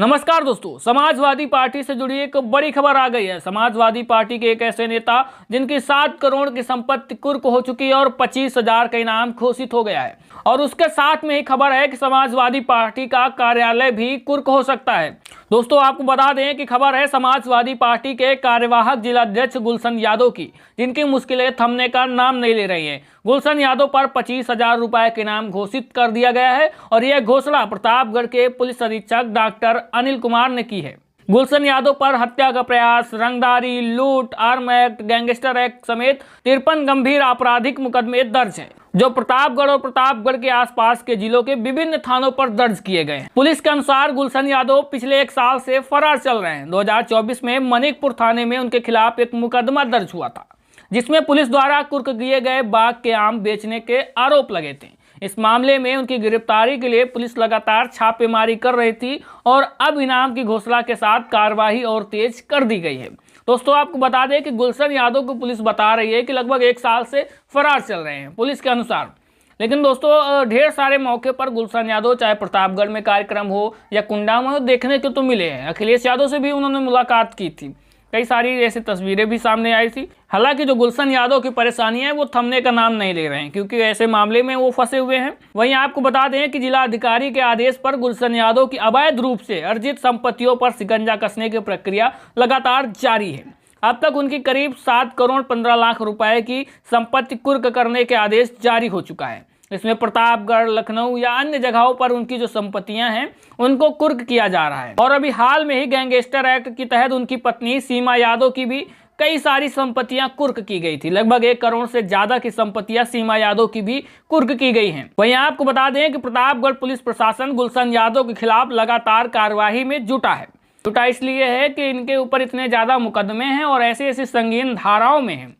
नमस्कार दोस्तों, समाजवादी पार्टी से जुड़ी एक बड़ी खबर आ गई है। समाजवादी पार्टी के एक ऐसे नेता जिनकी 7 करोड़ की संपत्ति कुर्क हो चुकी है और 25,000 का इनाम घोषित हो गया है, और उसके साथ में ही खबर है कि समाजवादी पार्टी का कार्यालय भी कुर्क हो सकता है। दोस्तों, आपको बता दें कि खबर है समाजवादी पार्टी के कार्यवाहक जिलाध्यक्ष गुलशन यादव की, जिनकी मुश्किलें थमने का नाम नहीं ले रही हैं। गुलशन यादव पर 25,000 रुपए के इनाम घोषित कर दिया गया है और यह घोषणा प्रतापगढ़ के पुलिस अधीक्षक डॉक्टर अनिल कुमार ने की है। गुलशन यादव पर हत्या का प्रयास, रंगदारी, लूट, आर्म एक्ट, गैंगस्टर एक्ट समेत 53 गंभीर आपराधिक मुकदमे दर्ज हैं, जो प्रतापगढ़ और प्रतापगढ़ के आसपास के जिलों के विभिन्न थानों पर दर्ज किए गए हैं। पुलिस के अनुसार गुलशन यादव पिछले 1 साल से फरार चल रहे हैं। 2024 में मनिकपुर थाने में उनके खिलाफ एक मुकदमा दर्ज हुआ था, जिसमें पुलिस द्वारा कुर्क किए गए बाग के आम बेचने के आरोप लगे थे। इस मामले में उनकी गिरफ्तारी के लिए पुलिस लगातार छापेमारी कर रही थी और अब इनाम की घोषणा के साथ कार्रवाई और तेज कर दी गई है। दोस्तों, आपको बता दें कि गुलशन यादव को पुलिस बता रही है कि लगभग 1 साल से फरार चल रहे हैं पुलिस के अनुसार। लेकिन दोस्तों, ढेर सारे मौके पर गुलशन यादव, चाहे प्रतापगढ़ में कार्यक्रम हो या कुंडा में, देखने को तो मिले हैं। अखिलेश यादव से भी उन्होंने मुलाकात की थी, कई सारी ऐसी तस्वीरें भी सामने आई थी। हालांकि जो गुलशन यादव की परेशानियां हैं वो थमने का नाम नहीं ले रहे हैं, क्योंकि ऐसे मामले में वो फंसे हुए हैं। वहीं आपको बता दें कि जिला अधिकारी के आदेश पर गुलशन यादव की अवैध रूप से अर्जित संपत्तियों पर शिकंजा कसने की प्रक्रिया लगातार जारी है। अब तक उनकी करीब 7 करोड़ 15 लाख रुपए की संपत्ति कुर्क करने के आदेश जारी हो चुका है। इसमें प्रतापगढ़, लखनऊ या अन्य जगहों पर उनकी जो संपत्तियां हैं उनको कुर्क किया जा रहा है। और अभी हाल में ही गैंगस्टर एक्ट के तहत उनकी पत्नी सीमा यादव की भी कई सारी संपत्तियां कुर्क की गई थी। लगभग 1 करोड़ से ज्यादा की संपत्तियां सीमा यादव की भी कुर्क की गई हैं। वहीं आपको बता दें कि प्रतापगढ़ पुलिस प्रशासन गुलशन यादव के खिलाफ लगातार कार्यवाही में जुटा है। जुटा इसलिए है कि इनके ऊपर इतने ज्यादा मुकदमे हैं और ऐसी ऐसी संगीन धाराओं में हैं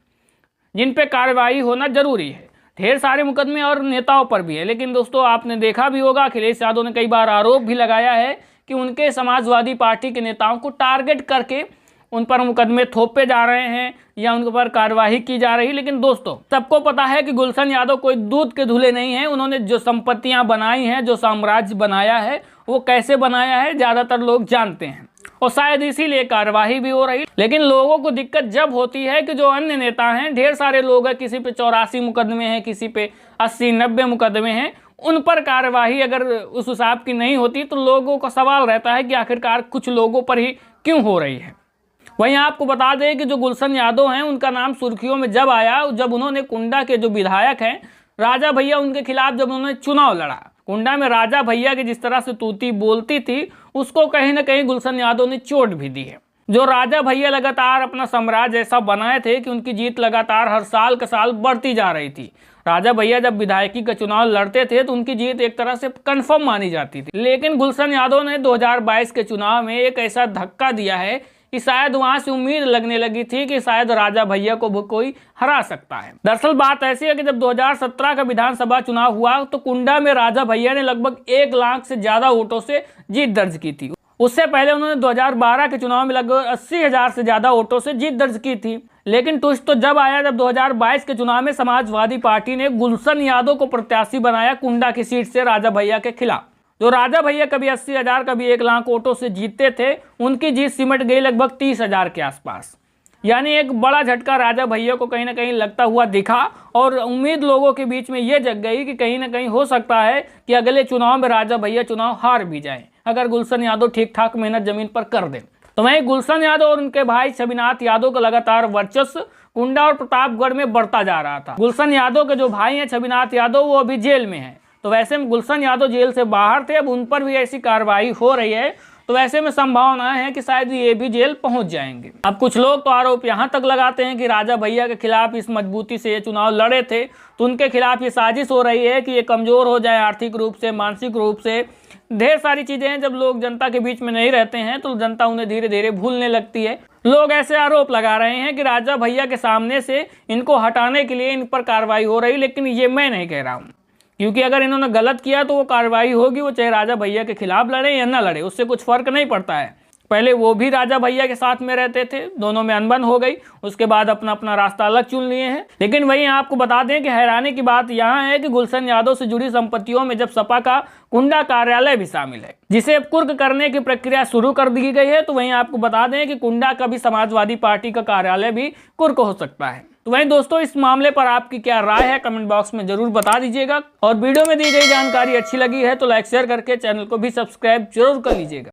जिन पे कार्रवाई होना जरूरी है। ढेर सारे मुकदमे और नेताओं पर भी है। लेकिन दोस्तों, आपने देखा भी होगा, अखिलेश यादव ने कई बार आरोप भी लगाया है कि उनके समाजवादी पार्टी के नेताओं को टारगेट करके उन पर मुकदमे थोपे जा रहे हैं या उनके पर कार्यवाही की जा रही है। लेकिन दोस्तों, सबको पता है कि गुलशन यादव कोई दूध के धुले नहीं है। उन्होंने जो संपत्तियां बनाई हैं, जो साम्राज्य बनाया है, वो कैसे बनाया है ज़्यादातर लोग जानते हैं, और शायद इसीलिए कार्यवाही भी हो रही। लेकिन लोगों को दिक्कत जब होती है कि जो अन्य नेता हैं, ढेर सारे लोग हैं, किसी पे 84 मुकदमे हैं, किसी पे 80-90 मुकदमे हैं, उन पर कार्यवाही अगर उस हिसाब की नहीं होती तो लोगों का सवाल रहता है कि आखिरकार कुछ लोगों पर ही क्यों हो रही है। वहीं आपको बता दें कि जो गुलशन यादव हैं, उनका नाम सुर्खियों में जब आया, जब उन्होंने कुंडा के जो विधायक हैं राजा भैया, उनके खिलाफ जब उन्होंने चुनाव लड़ा। कुंडा में राजा भैया की जिस तरह से तूती बोलती थी, उसको कहीं ना कहीं गुलशन यादव ने चोट भी दी है। जो राजा भैया लगातार अपना साम्राज्य ऐसा बनाए थे कि उनकी जीत लगातार हर साल का साल बढ़ती जा रही थी। राजा भैया जब विधायकी का चुनाव लड़ते थे तो उनकी जीत एक तरह से कंफर्म मानी जाती थी। लेकिन गुलशन यादव ने 2022 के चुनाव में एक ऐसा धक्का दिया है कि शायद वहां से उम्मीद लगने लगी थी कि शायद राजा भैया को कोई हरा सकता है। दरअसल बात ऐसी है कि जब 2017 का विधानसभा चुनाव हुआ तो कुंडा में राजा भैया ने लगभग 1 लाख से ज्यादा वोटों से जीत दर्ज की थी। उससे पहले उन्होंने 2012 के चुनाव में लगभग 80,000 से ज्यादा वोटों से जीत दर्ज की थी। लेकिन ट्विस्ट तो जब आया जब 2022 के चुनाव में समाजवादी पार्टी ने गुलशन यादव को प्रत्याशी बनाया कुंडा की सीट से राजा भैया के खिलाफ। जो राजा भैया कभी 80,000 कभी 1 लाख वोटों से जीतते थे, उनकी जीत सिमट गई लगभग 30,000 के आसपास। यानी एक बड़ा झटका राजा भैया को कहीं ना कहीं लगता हुआ दिखा और उम्मीद लोगों के बीच में ये जग गई कि कहीं ना कहीं हो सकता है कि अगले चुनाव में राजा भैया चुनाव हार भी जाए, अगर गुलशन यादव ठीक ठाक मेहनत जमीन पर कर दें। तो वहीं गुलशन यादव और उनके भाई छविनाथ यादव का लगातार वर्चस्व कुंडा और प्रतापगढ़ में बढ़ता जा रहा था। गुलशन यादव के जो भाई हैं छविनाथ यादव, वो अभी जेल में है। तो वैसे में गुलशन यादव जेल से बाहर थे, अब उन पर भी ऐसी कार्रवाई हो रही है, तो वैसे में संभावना है कि शायद ये भी जेल पहुंच जाएंगे। अब कुछ लोग तो आरोप यहाँ तक लगाते हैं कि राजा भैया के खिलाफ इस मजबूती से ये चुनाव लड़े थे तो उनके खिलाफ ये साजिश हो रही है कि ये कमजोर हो जाए आर्थिक रूप से, मानसिक रूप से। ढेर सारी चीजें हैं, जब लोग जनता के बीच में नहीं रहते हैं तो जनता उन्हें धीरे धीरे भूलने लगती है। लोग ऐसे आरोप लगा रहे हैं कि राजा भैया के सामने से इनको हटाने के लिए इन पर कार्रवाई हो रही, लेकिन ये मैं नहीं कह रहा हूँ, क्योंकि अगर इन्होंने गलत किया तो वो कार्रवाई होगी, वो चाहे राजा भैया के खिलाफ लड़े या ना लड़े, उससे कुछ फर्क नहीं पड़ता है। पहले वो भी राजा भैया के साथ में रहते थे, दोनों में अनबन हो गई, उसके बाद अपना अपना रास्ता अलग चुन लिए हैं। लेकिन वहीं आपको बता दें कि हैरानी की बात यहां है कि गुलशन यादव से जुड़ी संपत्तियों में जब सपा का कुंडा कार्यालय भी शामिल है, जिसे अब कुर्क करने की प्रक्रिया शुरू कर दी गई है। तो वहीं आपको बता दें कि कुंडा का भी समाजवादी पार्टी का कार्यालय भी कुर्क हो सकता है। तो वहीं दोस्तों, इस मामले पर आपकी क्या राय है कमेंट बॉक्स में जरूर बता दीजिएगा। और वीडियो में दी गई जानकारी अच्छी लगी है तो लाइक शेयर करके चैनल को भी सब्सक्राइब जरूर कर लीजिएगा।